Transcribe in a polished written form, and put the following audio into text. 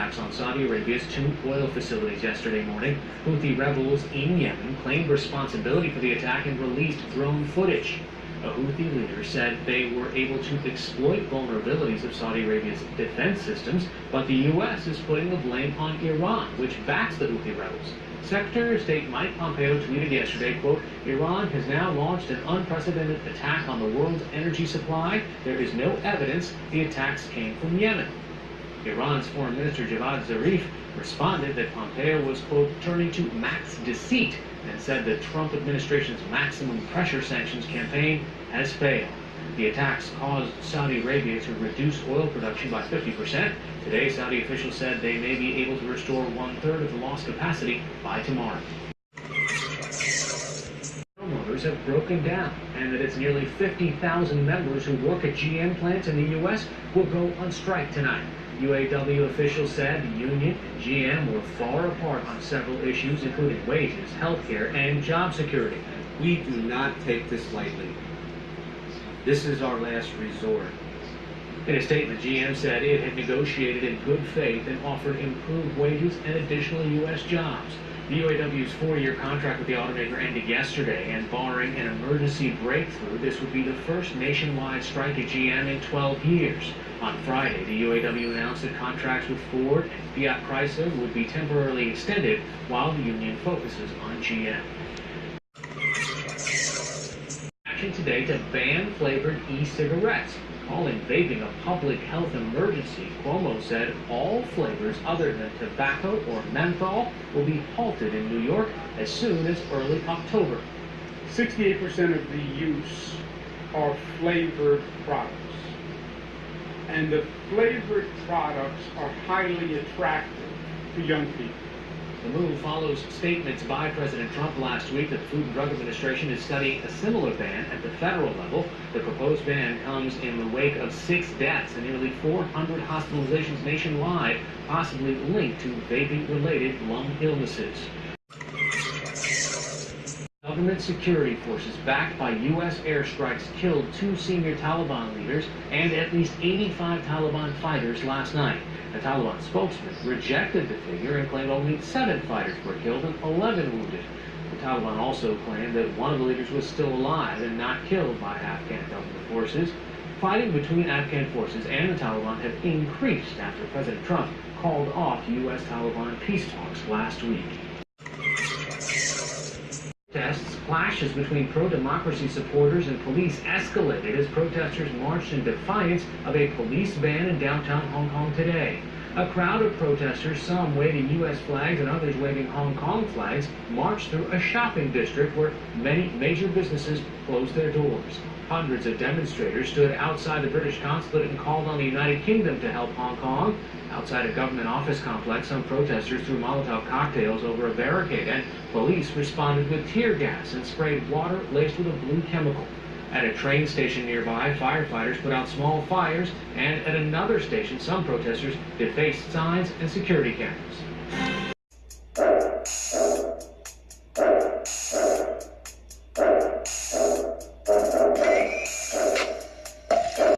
attacks on Saudi Arabia's 2 oil facilities yesterday morning. Houthi rebels in Yemen claimed responsibility for the attack and released drone footage. A Houthi leader said they were able to exploit vulnerabilities of Saudi Arabia's defense systems, but the U.S. is putting the blame on Iran, which backs the Houthi rebels. Secretary of State Mike Pompeo tweeted yesterday, quote, "Iran has now launched an unprecedented attack on the world's energy supply. There is no evidence the attacks came from Yemen." Iran's Foreign Minister Javad Zarif responded that Pompeo was, quote, "turning to max deceit," and said the Trump administration's maximum pressure sanctions campaign has failed. The attacks caused Saudi Arabia to reduce oil production by 50%. Today, Saudi officials said they may be able to restore 1/3 of the lost capacity by tomorrow. Motors have broken down, and that it's nearly 50,000 members who work at GM plants in the U.S. will go on strike tonight. UAW officials said the union and GM were far apart on several issues, including wages, health care, and job security. We do not take this lightly. This is our last resort. In a statement, GM said it had negotiated in good faith and offered improved wages and additional U.S. jobs. The UAW's 4-year contract with the automaker ended yesterday, and barring an emergency breakthrough, this would be the first nationwide strike at GM in 12 years. On Friday, the UAW announced that contracts with Ford and Fiat Chrysler would be temporarily extended while the union focuses on GM. Action today to ban flavored e-cigarettes. Calling vaping a public health emergency, Cuomo said all flavors other than tobacco or menthol will be halted in New York as soon as early October. 68% of the use are flavored products. And the flavored products are highly attractive to young people. The move follows statements by President Trump last week that the Food and Drug Administration is studying a similar ban at the federal level. The proposed ban comes in the wake of 6 deaths and nearly 400 hospitalizations nationwide, possibly linked to vaping-related lung illnesses. Government security forces backed by U.S. airstrikes killed 2 senior Taliban leaders and at least 85 Taliban fighters last night. The Taliban spokesman rejected the figure and claimed only 7 fighters were killed and 11 wounded. The Taliban also claimed that one of the leaders was still alive and not killed by Afghan government forces. Fighting between Afghan forces and the Taliban have increased after President Trump called off U.S.-Taliban peace talks last week. Clashes between pro-democracy supporters and police escalated as protesters marched in defiance of a police ban in downtown Hong Kong today. A crowd of protesters, some waving U.S. flags and others waving Hong Kong flags, marched through a shopping district where many major businesses closed their doors. Hundreds of demonstrators stood outside the British consulate and called on the United Kingdom to help Hong Kong. Outside a government office complex, some protesters threw Molotov cocktails over a barricade, and police responded with tear gas and sprayed water laced with a blue chemical. At a train station nearby, firefighters put out small fires, and at another station, some protesters defaced signs and security cameras.